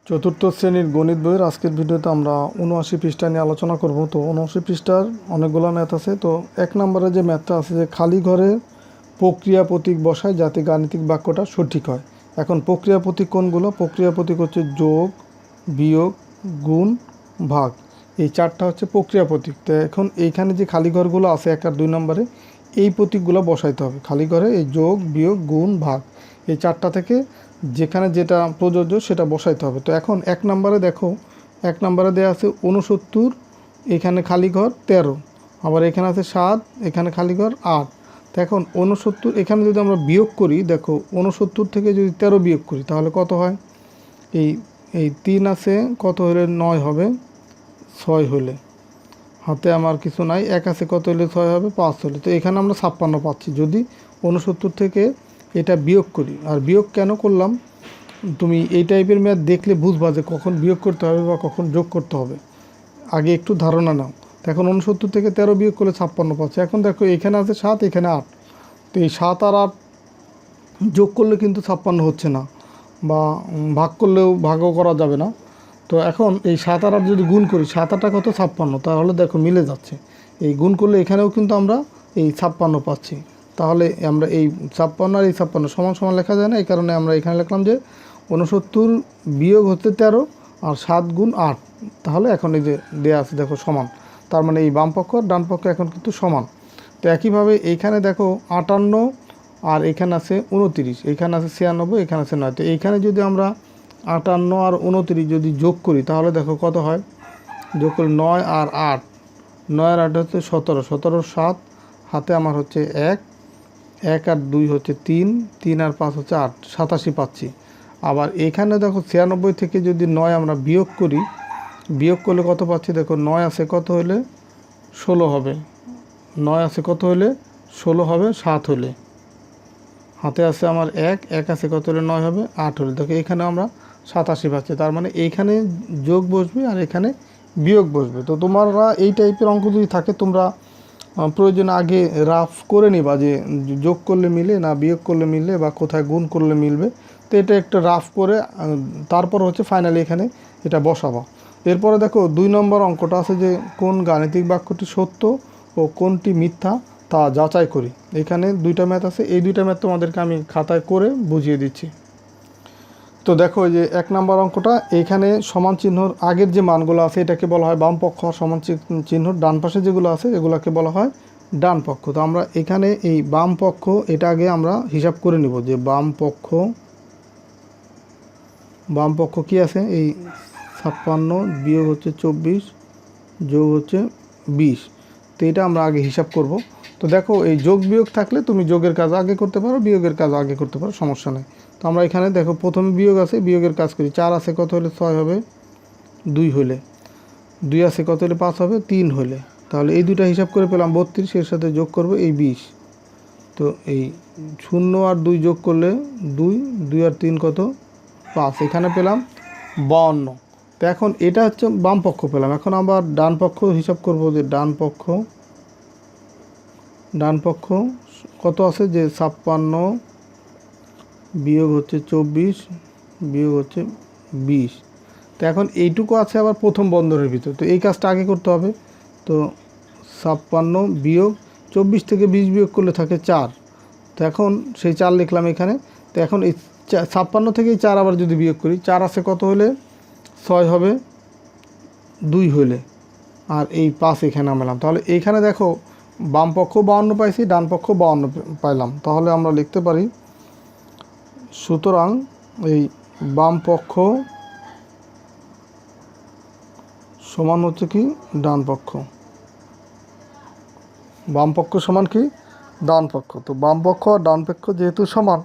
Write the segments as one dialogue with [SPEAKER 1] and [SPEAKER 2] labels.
[SPEAKER 1] চতুর্থ শ্রেণীর গণিত বইয়ের আজকের ভিডিওতে আমরা ৭৯ পৃষ্ঠা নিয়ে আলোচনা করব। তো ৭৯ পৃষ্ঠার অনেকগুলো ম্যাথ আছে। তো এক নম্বরে যে ম্যাথটা আছে যে খালি ঘরে প্রক্রিয়া প্রতীক বসায় যাতে গাণিতিক বাক্যটা সঠিক হয়। এখন প্রক্রিয়া প্রতীক কোনগুলো? প্রক্রিয়া প্রতীক হচ্ছে যোগ, বিয়োগ, গুণ, ভাগ। এই চারটা হচ্ছে প্রক্রিয়া প্রতীক। তো এখন এইখানে যে খালি ঘরগুলো আছে ১ আর ২ নম্বরে এই প্রতীকগুলো বসাইতে হবে। খালি ঘরে এই যোগ, বিয়োগ, গুণ, ভাগ এই চারটা থেকে যেখানে যেটা প্রযোজ্য সেটা বসাইতে হবে। তো এখন ১ নম্বরে দেখো, ১ নম্বরে দেওয়া আছে ৬৯, এখানে খালি ঘর ১৩, আবার এখানে আছে ৭, এখানে খালি ঘর ৮। তো এখন ৬৯ এখানে যদি আমরা বিয়োগ করি, দেখো ৬৯ থেকে যদি ১৩ বিয়োগ করি তাহলে কত হয়? এই এই ৩ আছে, কত হলে ৯ হবে? ৬ হলে। হাতে আমার কিছু নাই, ১ আছে, কত হলে ৬ হবে? ৫ হলে। তো এখানে আমরা ৫৬ পাচ্ছি যদি ৬৯ থেকে এটা বিয়োগ করি। আর বিয়োগ কেন করলাম, তুমি এই টাইপের ম্যাথ দেখলে বুঝবা যে কখন বিয়োগ করতে হবে বা কখন যোগ করতে হবে, আগে একটু ধারণা নাও। তো এখন ৬৯ থেকে ১৩ বিয়োগ করলে ৫৬ পাচ্ছে। এখন দেখো এখানে আছে ৭, এখানে ৮। তো এই ৭ আর ৮ যোগ করলে কিন্তু ৫৬ হচ্ছে না, বা ভাগ করলেও ভাগও করা যাবে না। তো এখন এই ৭ আর ৮ যদি গুণ করি, ৭ ৮ কত? ৫৬। তাহলে দেখো মিলে যাচ্ছে। এই গুণ করলে এখানেও কিন্তু আমরা এই ৫৬ পাচ্ছি। তাহলে আমরা এই ৫৬ আর এই ৫৬ সমান সমান লেখা যায় না, এই কারণে আমরা এখানে লিখলাম যে ৬৯ বিয়োগ হচ্ছে ১৩ আর ৭ গুণ ৮। তাহলে এখন এই যে দেয়া আছে দেখো সমান, তার মানে এই বাম পক্ষ আর ডান পক্ষ এখন কিন্তু সমান। তো একইভাবে এইখানে দেখো ৫৮ আর এখানে আছে ২৯, এখানে আছে ৯৬, এখানে আছে ৯। তো এইখানে যদি আমরা ৫৮ আর ২৯ যদি যোগ করি তাহলে দেখো কত হয়? যোগ করি ৯ আর ৮, ৯ আর ৮ হচ্ছে ১৭, ১৭ ৭, হাতে আমার হচ্ছে ১, ১ আর ২ হচ্ছে ৩, ৩ আর ৫ হচ্ছে ৮, ৮৭ পাচ্ছি। আবার এখানে দেখো ৯৬ থেকে যদি ৯ আমরা বিয়োগ করি, বিয়োগ করলে কত পাচ্ছি? দেখো ৯ আছে, কত হলে ১৬ হবে? ৯ আছে, কত হলে ১৬ হবে? ৭ হলে। হাতে আছে আমার ১, ১ আছে, কত হলে ৯ হবে? ৮ হলে। দেখো এখানে আমরা ৮৭ পাচ্ছি। তার মানে এইখানে যোগ বসবে আর এখানে বিয়োগ বসবে। তো তোমরা এই টাইপের অঙ্ক যদি থাকে তোমরা প্রয়োজনে আগে রাফ করে নিবা যে যোগ করলে মিলে না বিয়োগ করলে মিললে বা কোথায় গুণ করলে মিলবে। তো এটা একটা রাফ করে তারপর হচ্ছে ফাইনালি এখানে এটা বসাবা। এরপরে দেখো ২ নম্বর অঙ্কটা আছে যে কোন গাণিতিক বাক্যটি সত্য ও কোনটি মিথ্যা তা যাচাই করি। এখানে ২টা ম্যাথ আছে, এই ২টা ম্যাথ তোমাদেরকে আমি খাতায় করে বুঝিয়ে দিচ্ছি। তো দেখো এই যে ১ নম্বর অঙ্কটা, এইখানে সমান চিহ্নর আগের যে মানগুলো আছে এটাকে বলা হয় বাম পক্ষ, আর সমান চিহ্নর ডান পাশে যেগুলো আছে এগুলোকে বলা হয় ডান পক্ষ। তো আমরা এখানে এই বাম পক্ষ এটা আগে আমরা হিসাব করে নিব যে বাম পক্ষ কি আছে? এই ৫৬ বিয়োগ হচ্ছে ২৪ যোগ হচ্ছে ২০। তো এটা আমরা আগে হিসাব করব। তো দেখো এই যোগ বিয়োগ থাকলে তুমি যোগের কাজ আগে করতে পারো, বিয়োগের কাজ আগে করতে পারো, সমস্যা নেই। তো আমরা এখানে দেখো প্রথমে বিয়োগ আছে, বিয়োগের কাজ করি। ৪ আছে, কত হলে ৬ হবে? ২ হলে। ২ আছে, কত হলে ৫ হবে? ৩ হলে। তাহলে এই দুটা হিসাব করে পেলাম ৩২, এর সাথে যোগ করব এই ২০। তো এই ০ আর ২ যোগ করলে ২, ২ আর ৩ কত? ৫। এখানে পেলাম ৫২। তো এখন এটা হচ্ছে বাম পক্ষ পেলাম। এখন আবার ডান পক্ষ হিসাব করব যে ডান পক্ষ কত আছে? যে ৫৬ বিয়োগ হচ্ছে ২৪ বিয়োগ হচ্ছে ২০। তো এখন এইটুকু আছে আবার প্রথম বন্ধনের ভিতর, তো এই কাজটা আগে করতে হবে। তো ৫৬ বিয়োগ ২৪ থেকে ২০ বিয়োগ করলে থাকে ৪। তো এখন সেই ৪ লিখলাম এখানে। তো এখন এই ৫৬ থেকে এই ৪ আবার যদি বিয়োগ করি, ৪ আছে, কত হলে ৬ হবে? ২ হলে। আর এই ৫ এখানে আনলাম। তাহলে এইখানে দেখো বাম পক্ষ ৫২ পাইছি, ডান পক্ষ ৫২ পাইলাম। তাহলে আমরা লিখতে পারি সুতরাং এই বাম পক্ষ সমান হচ্ছে কি ডান পক্ষ। বাম পক্ষ সমান কি ডান পক্ষ। তো বাম পক্ষ আর ডান পক্ষ যেহেতু সমান,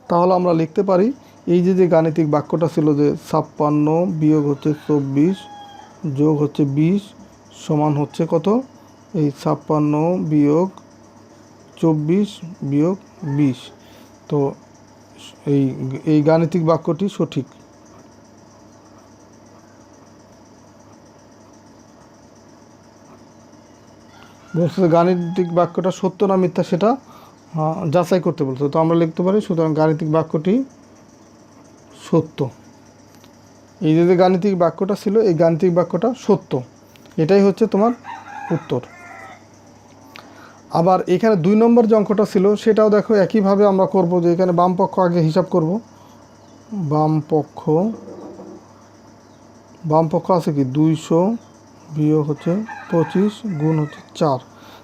[SPEAKER 1] তাহলে আমরা লিখতে পারি এই যে গাণিতিক বাক্যটা ছিল যে ৫৬ বিয়োগ হচ্ছে ২৪ যোগ হচ্ছে ২০ সমান হচ্ছে কত? এই ৫৬ বিয়োগ ২৪ বিয়োগ ২০। তো এই গাণিতিক বাক্যটি সঠিক। বলছে গাণিতিক বাক্যটা সত্য না মিথ্যা সেটা যাচাই করতে বলছে। তো আমরা লিখতে পারি সুতরাং গাণিতিক বাক্যটি সত্য। এই যে গাণিতিক বাক্যটা ছিল, এই গাণিতিক বাক্যটা সত্য। এটাই হচ্ছে তোমার উত্তর। আবার এখানে 2 নম্বর যে অঙ্কটা ছিল সেটাও দেখো একইভাবে আমরা করব, যে এখানে বাম পক্ষ আগে হিসাব করব। বাম পক্ষ আছে কি 200 বিয়োগ হচ্ছে 25 গুণ হচ্ছে 4।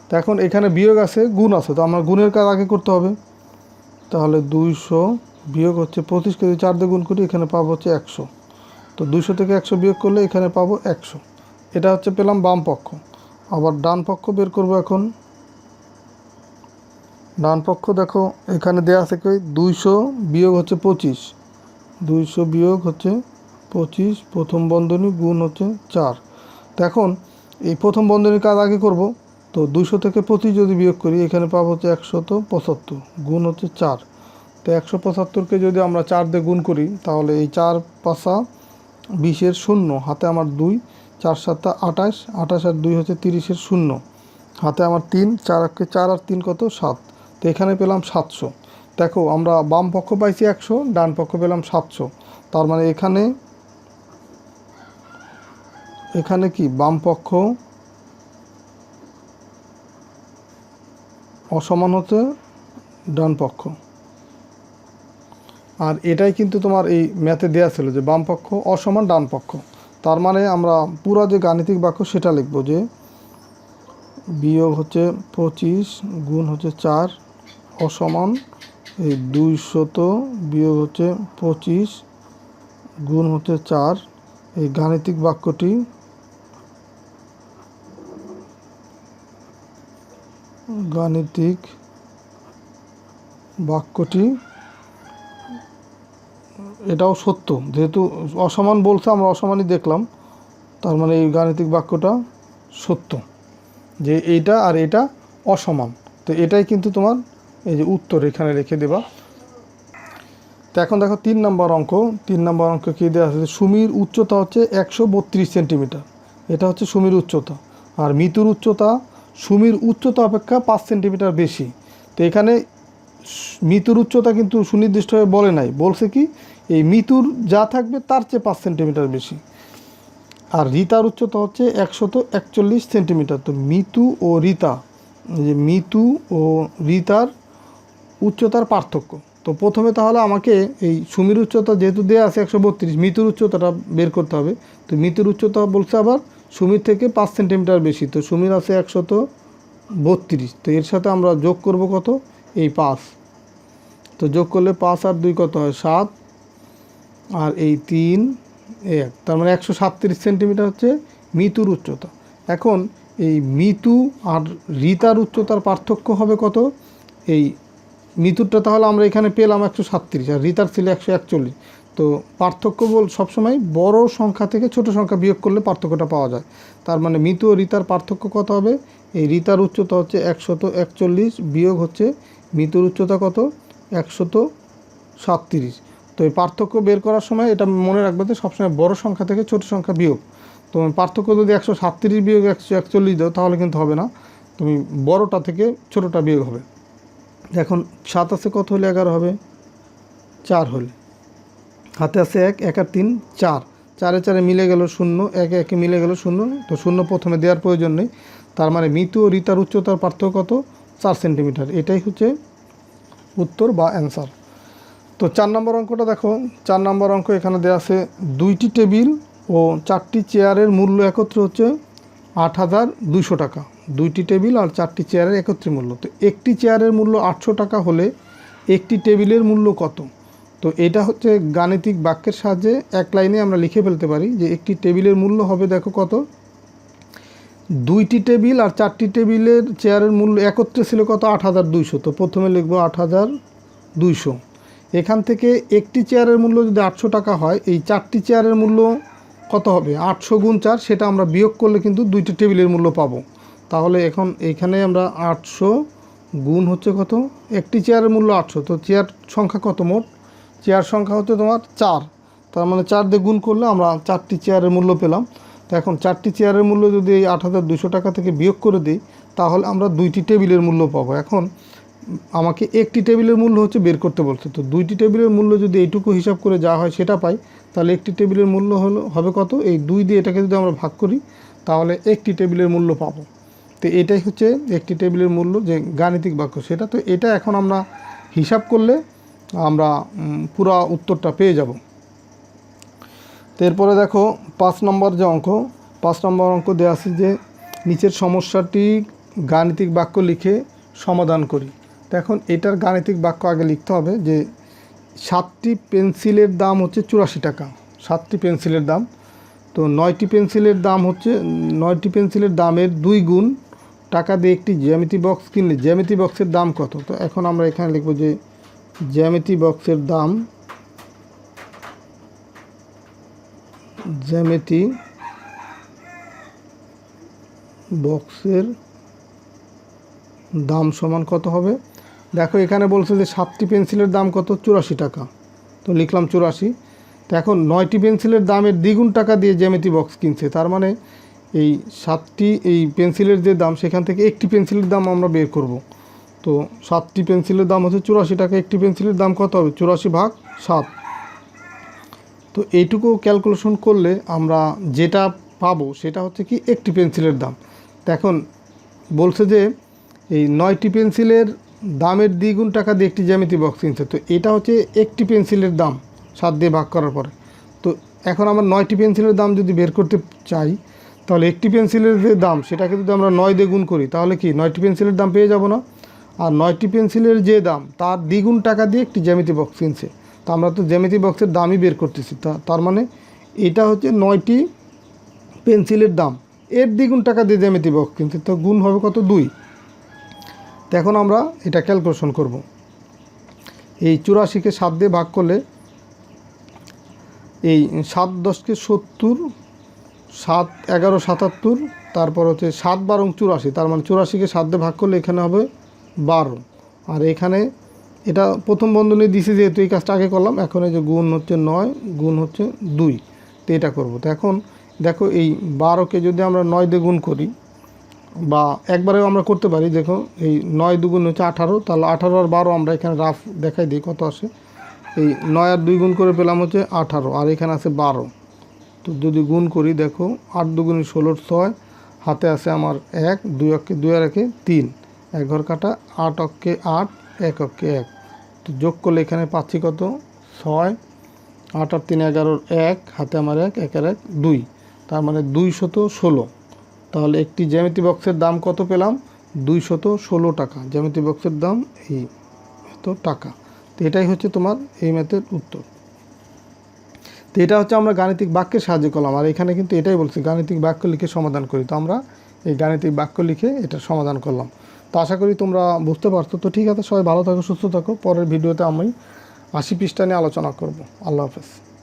[SPEAKER 1] তো এখন এখানে বিয়োগ আছে, গুণ আছে, তো আমার গুণের কাজ আগে করতে হবে। তাহলে 200 বিয়োগ হচ্ছে 25কে যদি 4 দিয়ে গুণ করি এখানে পাবো হচ্ছে 100। তো 200 থেকে 100 বিয়োগ করলে এখানে পাবো 100। এটা হচ্ছে পেলাম বাম পক্ষ। আবার ডান পক্ষ বের করব এখন। ডান পক্ষ দেখো এখানে দেওয়া আছে কি 200 বিয়োগ হচ্ছে 25, 200 বিয়োগ হচ্ছে 25 প্রথম বন্ধনী গুণ হচ্ছে 4। তো এখন এই প্রথম বন্ধনীর কাজ আগে করব। তো 200 থেকে 25 যদি বিয়োগ করি এখানে পাবো হচ্ছে 175 গুণ হচ্ছে 4। তো 175কে যদি আমরা 4 দিয়ে গুণ করি তাহলে এই 4 পাঁচা 20-এর 0, হাতে আমার 2, 4 7 28, 28 আর 2 হচ্ছে 30-এর 0, হাতে আমার 3, 4 আর 3 কত 7। তো এখানে পেলাম 700। দেখো আমরা বাম পক্ষ পাইছি 100, ডান পক্ষ পেলাম 700। তার মানে এখানে কি বাম পক্ষ অসমান হচ্ছে ডান পক্ষ। আর এটাই কিন্তু তোমার এই ম্যাথে দেওয়া ছিল যে বাম পক্ষ অসমান ডান পক্ষ। তার মানে আমরা পুরা যে গাণিতিক বাক্য সেটা লিখব, যে বিয়োগ হচ্ছে 25 গুণ হচ্ছে 4 অসমান এই 200 বিয়োগ হচ্ছে 25 গুণ হচ্ছে 4। এই গাণিতিক বাক্যটি এটাও সত্য, যেহেতু অসমান বলছে আমরা অসমানই দেখলাম, তার মানে এই গাণিতিক বাক্যটা সত্য, যে এইটা আর এটা অসমান। তো এটাই কিন্তু তোমার এই যে উত্তর এখানে রেখে দেবা। তো এখন দেখো 3 নম্বর অঙ্ক। 3 নম্বর অঙ্ক কী দেওয়া আছে, সুমির উচ্চতা হচ্ছে 132 সেন্টিমিটার। এটা হচ্ছে সুমির উচ্চতা। আর মিতুর উচ্চতা সুমির উচ্চতা অপেক্ষা 5 সেন্টিমিটার বেশি। তো এখানে মিতুর উচ্চতা কিন্তু সুনির্দিষ্টভাবে বলে নাই, বলছে কি এই মিতুর যা থাকবে তার চেয়ে 5 সেন্টিমিটার বেশি। আর রিতার উচ্চতা হচ্ছে 141 সেন্টিমিটার। তো মিতু ও রিতা, যে মিতু ও রিতার উচ্চতার পার্থক্য। তো প্রথমে তাহলে আমাকে এই সুমির উচ্চতা যেহেতু দেওয়া আছে 132, মিতুর উচ্চতাটা বের করতে হবে। তো মিতুর উচ্চতা বলছে আবার সুমির থেকে 5 সেন্টিমিটার বেশি। তো সুমির আছে 132, তো এর সাথে আমরা যোগ করব কত, এই 5। তো যোগ করলে 5 আর 2 কত হয় 7, আর এই 3 1, তার মানে 137 সেন্টিমিটার হচ্ছে মিতুর উচ্চতা। এখন এই মিতু আর রিতার উচ্চতার পার্থক্য হবে কত, এই মিতুরটা তাহলে আমরা এখানে পেলাম 137 আর রিতার ছিল 141। তো পার্থক্য সবসময় বড় সংখ্যা থেকে ছোট সংখ্যা বিয়োগ করলে পার্থক্যটা পাওয়া যায়। তার মানে মিতু ও রিতার পার্থক্য কত হবে, এই রিতার উচ্চতা হচ্ছে 141 বিয়োগ হচ্ছে মিতুর উচ্চতা কত 137। তো এই পার্থক্য বের করার সময় এটা মনে রাখবে যে সবসময় বড় সংখ্যা থেকে ছোট সংখ্যা বিয়োগ। তো পার্থক্য যদি 137 বিয়োগ 141 দাও তাহলে কিন্তু হবে না, তুমি বড়টা থেকে ছোটটা বিয়োগ হবে। এখন 7 আছে কত হলে 11 হবে, 4 হলে, হাতে আছে 1, 1 আর 3 4, 4 4 মিলে গেল 0, 1 1 মিলে গেল 0। তো 0 প্রথমে দেওয়ার প্রয়োজন নেই। তার মানে মিতু ও রিতার উচ্চতার পার্থক্য কত, 4 সেন্টিমিটার। এটাই হচ্ছে উত্তর বা অ্যান্সার। তো 4 নম্বর অঙ্কটা দেখো। 4 নম্বর অঙ্ক এখানে দেওয়া আছে 2টি টেবিল ও 4টি চেয়ারের মূল্য একত্রে হচ্ছে 8,200 টাকা। 2টি টেবিল আর 4টি চেয়ারের একত্রে মূল্য। তো একটি চেয়ারের মূল্য 800 টাকা হলে একটি টেবিলের মূল্য কত। তো এটা হচ্ছে গাণিতিক বাক্যের সাহায্যে এক লাইনে আমরা লিখে ফেলতে পারি যে একটি টেবিলের মূল্য হবে দেখো কত, 2টি টেবিল আর 4টি টেবিলের চেয়ারের মূল্য একত্রে ছিল কত 8,200। তো প্রথমে লিখবো 8,200। এখান থেকে একটি চেয়ারের মূল্য যদি 800 টাকা হয়, এই 4টি চেয়ারের মূল্য কত হবে 800 গুণ 4, সেটা আমরা বিয়োগ করলে কিন্তু 2টি টেবিলের মূল্য পাবো। তাহলে এখন এইখানে আমরা 800 গুণ হচ্ছে কত, একটি চেয়ারের মূল্য 800। তো চেয়ার সংখ্যা কত, মোট চেয়ার সংখ্যা হচ্ছে তোমার 4। তার মানে 4 দিয়ে গুণ করলে আমরা 4টি চেয়ারের মূল্য পেলাম। তো এখন 4টি চেয়ারের মূল্য যদি এই 8,200 টাকা থেকে বিয়োগ করে দিই তাহলে আমরা 2টি টেবিলের মূল্য পাবো। এখন আমাকে একটি টেবিলের মূল্য হচ্ছে বের করতে বলছে। তো দুইটি টেবিলের মূল্য যদি এইটুকু হিসাব করে যা হয় সেটা পাই, তাহলে একটি টেবিলের মূল্য হবে কত, এই 2 দিয়ে এটাকে যদি আমরা ভাগ করি তাহলে একটি টেবিলের মূল্য পাবো। তো এটাই হচ্ছে একটি টেবিলের মূল্য, যে গাণিতিক বাক্য সেটা। তো এটা এখন আমরা হিসাব করলে আমরা পুরো উত্তরটা পেয়ে যাব। তো এরপরে দেখো 5 নম্বর যে অঙ্ক, 5 নম্বর অঙ্ক দেওয়া আছে যে নিচের সমস্যাটি গাণিতিক বাক্য লিখে সমাধান করি। তো এখন এটার গাণিতিক বাক্য আগে লিখতে হবে যে 7টি পেন্সিলের দাম হচ্ছে 84 টাকা, 7টি পেন্সিলের দাম। তো 9টি পেন্সিলের দাম হচ্ছে 9টি পেন্সিলের দামের 2 গুণ টাকা দিয়ে একটি জ্যামিতি বক্স কিনলে জ্যামিতি বক্সের দাম কত। তো এখন আমরা এখানে লিখব যে জ্যামিতি বক্সের দাম, জ্যামিতি বক্সের দাম সমান কত হবে। দেখো এখানে বলছে যে 7টি পেন্সিলের দাম কত, 84 টাকা। তো লিখলাম 84। তো এখন 9টি পেন্সিলের দামের দ্বিগুণ টাকা দিয়ে জ্যামিতি বক্স কিনছে, তার মানে এই 7টি এই পেন্সিলের যে দাম সেখান থেকে একটি পেন্সিলের দাম আমরা বের করব। তো 7টি পেন্সিলের দাম হচ্ছে 84 টাকা, একটি পেন্সিলের দাম কত হবে, 84 ভাগ 7। তো এইটুকু ক্যালকুলেশন করলে আমরা যেটা পাবো সেটা হচ্ছে কি একটি পেন্সিলের দাম। তো এখন বলছে যে এই 9টি পেন্সিলের দামের দ্বিগুণ টাকা দিয়ে একটি জ্যামিতি বক্স কিনছে। তো এটা হচ্ছে একটি পেন্সিলের দাম 7 দিয়ে ভাগ করার পরে। তো এখন আমরা 9টি পেন্সিলের দাম যদি বের করতে চাই, তাহলে একটি পেন্সিলের যে দাম সেটাকে যদি আমরা 9 দিয়ে গুণ করি তাহলে কি 9টি পেন্সিলের দাম পেয়ে যাব না। আর 9টি পেন্সিলের যে দাম তার দ্বিগুণ টাকা দিয়ে একটি জ্যামিতি বক্স কিনছে। তো আমরা তো জ্যামিতি বক্সের দামই বের করতেছি, তার মানে এটা হচ্ছে 9টি পেন্সিলের দাম, এর দ্বিগুণ টাকা দিয়ে জ্যামিতি বক্স কিনছে। তো গুণ হবে কত, 2। তো এখন আমরা এটা ক্যালকুলেশন করব। এই 84কে 7 দিয়ে ভাগ করলে এই 7 10কে 70, 7 11 77, তারপর হচ্ছে 7 12 84, তার মানে 84কে 7 দিয়ে ভাগ করলে এখানে হবে 12। আর এখানে এটা প্রথম বন্ধনী দিছি যেহেতু এই কাজটা আগে করলাম, এখন এই যে গুণ হচ্ছে 9 গুণ হচ্ছে 2। তো এটা করব। তো এখন দেখো এই 12কে যদি আমরা 9 দিয়ে গুণ করি বা একবারেও আমরা করতে পারি, দেখো এই 9 2 গুণ হচ্ছে 18, তাহলে 18 আর 12 আমরা এখানে রাফ দেখাই দিই কত আসে। এই 9 আর 2 গুণ করে পেলাম হচ্ছে 18, আর এখানে আছে 12। তো যদি গুণ করি দেখো 8 2 গুণ 16, 6 হাতে আছে আমার 1, 2 অক্ষে 2 আর 1 3, 1 ঘর কাটা, 8 অক্ষে 8, 1 অক্ষে 1। তো যোগ করলে এখানে পাচ্ছি কত, 6, 8 আর 3 11, 1 হাতে আমার 1, 1 আর 1 2, তার মানে 216। তাহলে একটি জ্যামিতি বক্সের দাম কত পেলাম, 216 টাকা। জ্যামিতি বক্সের দাম এই এত টাকা। তো এটাই হচ্ছে তোমার এই ম্যাথের উত্তর। তো এটা হচ্ছে আমরা গাণিতিক বাক্যের সাহায্যে করলাম। আর এখানে কিন্তু এটাই বলছি গাণিতিক বাক্য লিখে সমাধান করি। তো আমরা এই গাণিতিক বাক্য লিখে এটা সমাধান করলাম। তো আশা করি তোমরা বুঝতে পারছো। তো ঠিক আছে, সবাই ভালো থাকো, সুস্থ থাকো। পরের ভিডিওতে আমি 80 পৃষ্ঠা নিয়ে আলোচনা করব। আল্লাহ হাফেজ।